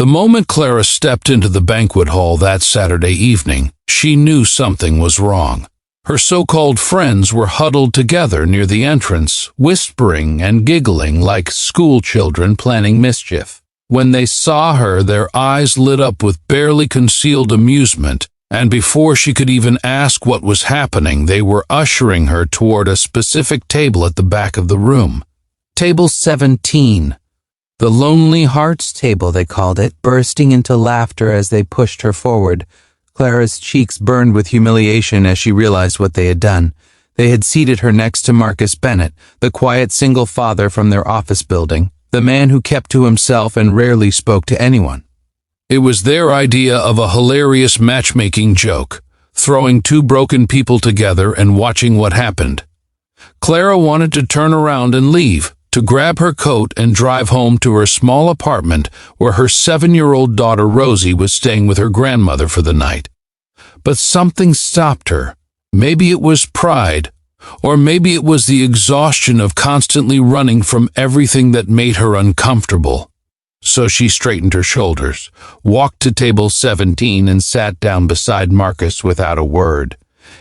The moment Clara stepped into the banquet hall that Saturday evening, she knew something was wrong. Her so-called friends were huddled together near the entrance, whispering and giggling like school children planning mischief. When they saw her, their eyes lit up with barely concealed amusement, and before she could even ask what was happening, they were ushering her toward a specific table at the back of the room. Table 17. The Lonely Hearts table, they called it, bursting into laughter as they pushed her forward. Clara's cheeks burned with humiliation as she realized what they had done. They had seated her next to Marcus Bennett, the quiet single father from their office building, the man who kept to himself and rarely spoke to anyone. It was their idea of a hilarious matchmaking joke, throwing two broken people together and watching what happened. Clara wanted to turn around and leave, to grab her coat and drive home to her small apartment where her 7-year-old daughter Rosie was staying with her grandmother for the night. But something stopped her. Maybe it was pride, or maybe it was the exhaustion of constantly running from everything that made her uncomfortable. So she straightened her shoulders, walked to table 17 and sat down beside Marcus without a word.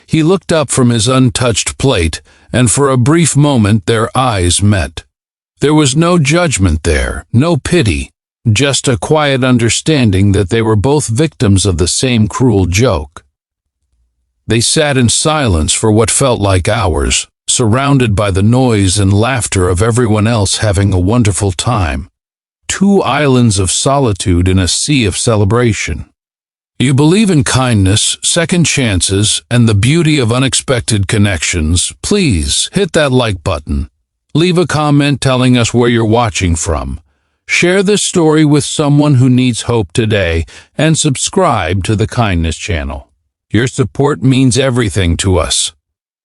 He looked up from his untouched plate, and for a brief moment their eyes met. There was no judgment there, no pity, just a quiet understanding that they were both victims of the same cruel joke. They sat in silence for what felt like hours, surrounded by the noise and laughter of everyone else having a wonderful time. Two islands of solitude in a sea of celebration. You believe in kindness, second chances, and the beauty of unexpected connections? Please hit that like button. Leave a comment telling us where you're watching from. Share this story with someone who needs hope today, and subscribe to the Kindness channel. Your support means everything to us.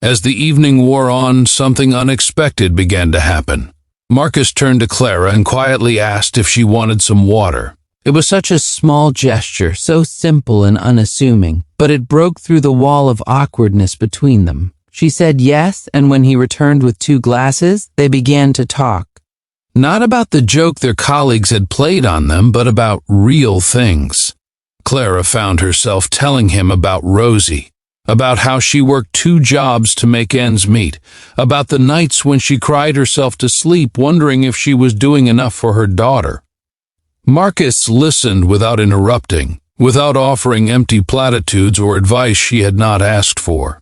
As the evening wore on, something unexpected began to happen. Marcus turned to Clara and quietly asked if she wanted some water. It was such a small gesture, so simple and unassuming, but it broke through the wall of awkwardness between them. She said yes, and when he returned with 2 glasses, they began to talk. Not about the joke their colleagues had played on them, but about real things. Clara found herself telling him about Rosie, about how she worked 2 jobs to make ends meet, about the nights when she cried herself to sleep wondering if she was doing enough for her daughter. Marcus listened without interrupting, without offering empty platitudes or advice she had not asked for.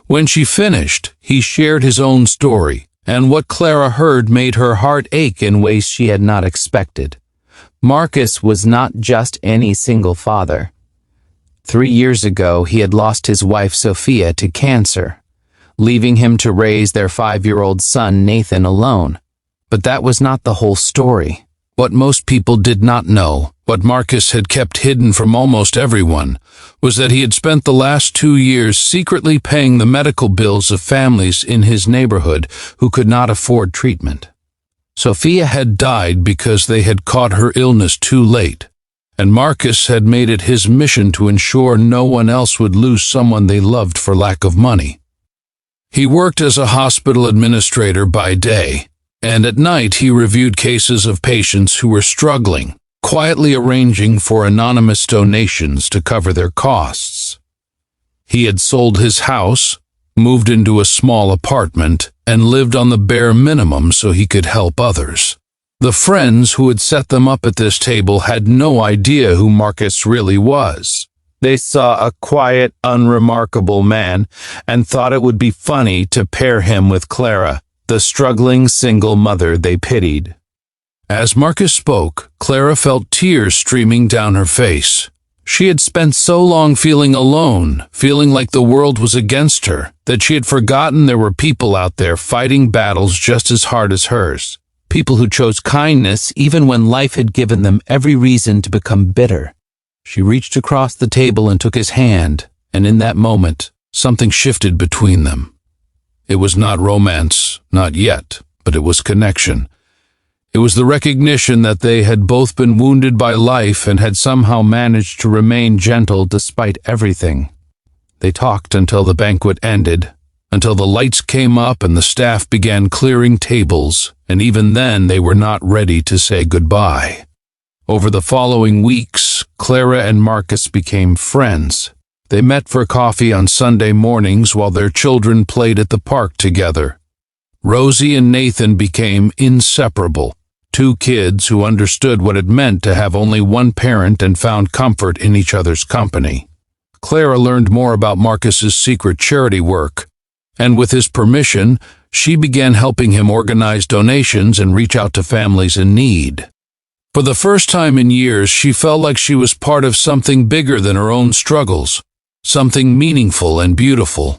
When she finished, he shared his own story, and what Clara heard made her heart ache in ways she had not expected. Marcus was not just any single father. 3 years ago, he had lost his wife Sophia to cancer, leaving him to raise their 5-year-old son Nathan alone. But that was not the whole story. What most people did not know, what Marcus had kept hidden from almost everyone, was that he had spent the last 2 years secretly paying the medical bills of families in his neighborhood who could not afford treatment. Sophia had died because they had caught her illness too late, and Marcus had made it his mission to ensure no one else would lose someone they loved for lack of money. He worked as a hospital administrator by day, and at night he reviewed cases of patients who were struggling, quietly arranging for anonymous donations to cover their costs. He had sold his house, moved into a small apartment, and lived on the bare minimum so he could help others. The friends who had set them up at this table had no idea who Marcus really was. They saw a quiet, unremarkable man and thought it would be funny to pair him with Clara, the struggling single mother they pitied. As Marcus spoke, Clara felt tears streaming down her face. She had spent so long feeling alone, feeling like the world was against her, that she had forgotten there were people out there fighting battles just as hard as hers. People who chose kindness even when life had given them every reason to become bitter. She reached across the table and took his hand, and in that moment, something shifted between them. It was not romance, not yet, but it was connection. It was the recognition that they had both been wounded by life and had somehow managed to remain gentle despite everything. They talked until the banquet ended, until the lights came up and the staff began clearing tables, and even then they were not ready to say goodbye. Over the following weeks, Clara and Marcus became friends. They met for coffee on Sunday mornings while their children played at the park together. Rosie and Nathan became inseparable, two kids who understood what it meant to have only one parent and found comfort in each other's company. Clara learned more about Marcus's secret charity work, and with his permission, she began helping him organize donations and reach out to families in need. For the first time in years, she felt like she was part of something bigger than her own struggles, something meaningful and beautiful.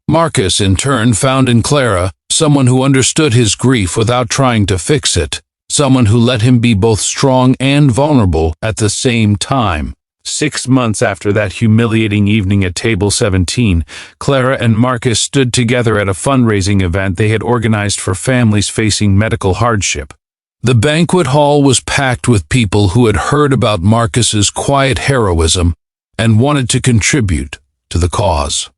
Marcus, in turn, found in Clara someone who understood his grief without trying to fix it, someone who let him be both strong and vulnerable at the same time. 6 months after that humiliating evening at Table 17, Clara and Marcus stood together at a fundraising event they had organized for families facing medical hardship. The banquet hall was packed with people who had heard about Marcus's quiet heroism and wanted to contribute to the cause.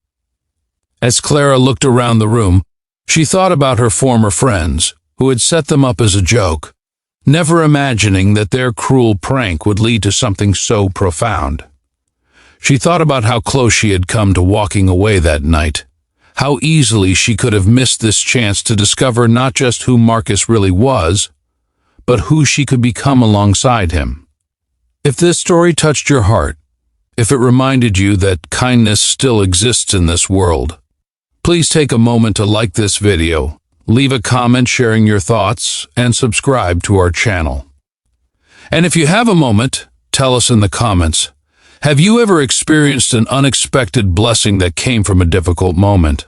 As Clara looked around the room, she thought about her former friends, who had set them up as a joke, never imagining that their cruel prank would lead to something so profound. She thought about how close she had come to walking away that night, how easily she could have missed this chance to discover not just who Marcus really was, but who she could become alongside him. If this story touched your heart, if it reminded you that kindness still exists in this world, please take a moment to like this video, leave a comment sharing your thoughts, and subscribe to our channel. And if you have a moment, tell us in the comments, have you ever experienced an unexpected blessing that came from a difficult moment?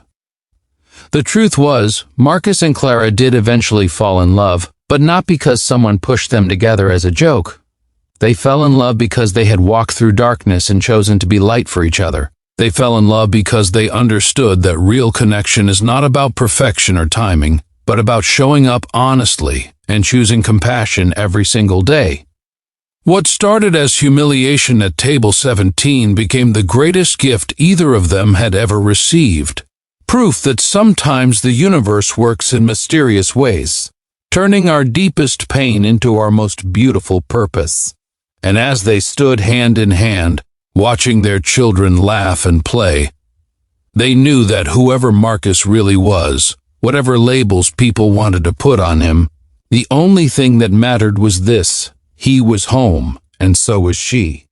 The truth was, Marcus and Clara did eventually fall in love, but not because someone pushed them together as a joke. They fell in love because they had walked through darkness and chosen to be light for each other. They fell in love because they understood that real connection is not about perfection or timing, but about showing up honestly and choosing compassion every single day. What started as humiliation at Table 17 became the greatest gift either of them had ever received. Proof that sometimes the universe works in mysterious ways, turning our deepest pain into our most beautiful purpose. And as they stood hand in hand, watching their children laugh and play, they knew that whoever Marcus really was, whatever labels people wanted to put on him, the only thing that mattered was this: he was home, and so was she.